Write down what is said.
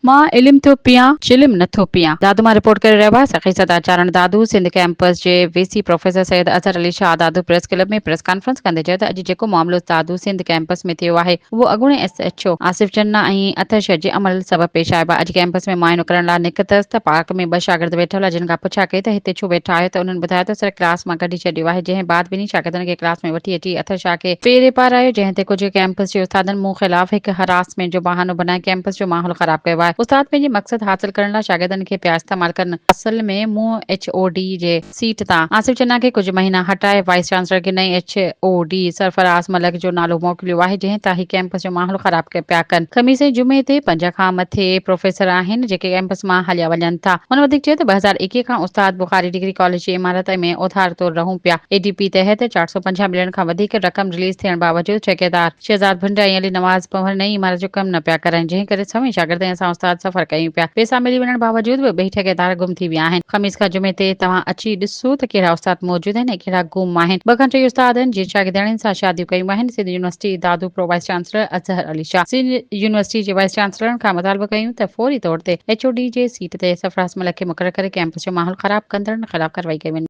मां इल्म थो पियां चिल्म नथो पियां। दादू मां रिपोर्ट करे रहियो आहे सखी सदाचारण दादू सिंध कैंपस जे वीसी प्रोफेसर सैयद अजहर अली शाह दादू प्रेस क्लब में प्रेस कॉन्फ्रेंस कंदे चयो त अॼु जेको मामलो दादू सिंध कैंपस में थियो आहे उहो अॻूणे एसएचओ आसिफ चन्ना ऐं अथश जे अमल सबबि पेश आयो आहे। अॼु कैंपस में मुआइनो करण लाइ निकितसि त पार्क में ॿ शागिर्द वेठल हुआ जिन खां पुछा कई त हिते छो वेठा आहियो त उन्हनि ॿुधायो त सर क्लास मां कढी छॾियो आहे। जंहिं बाद ॿिन्ही शागिर्दनि खे क्लास में वठी अची अथश खे पेरे पार आयो जंहिं ते कुझु कैंपस जे उस्तादनि मूं ख़िलाफ़ हिकु हरासमेंट जो बहानो बनाए कैंपस जो माहौल ख़राब कयो आहे। उस्ताद पंहिंजे मक़सद हासिल करण लाइ शागिर्दनि खे पिया इस्तेमाल कनि। असल में मूं एचओडी जे सीट तां आसिफ चन्ना खे कुझु महीना हटाए वाइस चांसलर खे नई एचओडी सरफराज मलिक जो नालो मोकिलियो आहे जंहिं तां ही कैंपस जो माहौल ख़राब पिया कनि। खमीस ऐं जुमे ते 5 खां मथे प्रोफेसर आहिनि जेके कैंपस मां हलिया वञनि था। हुन वधीक चयो त 2021 खां उस्ताद बुखारी डिग्री कॉलेज जी इमारत में उधार तौर रहूं पिया। एडीपी तहत 450 मिलियन खां वधीक रक़म रिलीज थियण बावजूद ठेकेदार शहजाद भुंड ऐं अली नवाज़ पवन नई इमारत जो कम न पिया करनि जंहिं करे सभई शागिर्द ऐं असां उस्ताद सफ़र कयूं पिया। पैसा मिली वञण बावजूद बि ॿई ठेकेदार गुम थी विया आहिनि। खमीस खां जुमे ते तव्हां अची ॾिसो त कहिड़ा उस्ताद मौजूद आहिनि ऐं कहिड़ा गुम आहिनि। 2 खां 3 उस्ताद आहिनि जिन शागिर्दनि सां शादियूं कयूं आहिनि। Sindh university Dadu pro vice chancellor Azhar Ali Shah Sindh university जे वाइस चांसलरनि खां मुतालबो कयूं त फौरी तौर ते एचओडी जे सीट ते सरफराज मलिक खे मुक़रर करे कैंपस जो माहौल ख़राब कंदड़नि ख़िलाफ़ कार्रवाई कई वञे।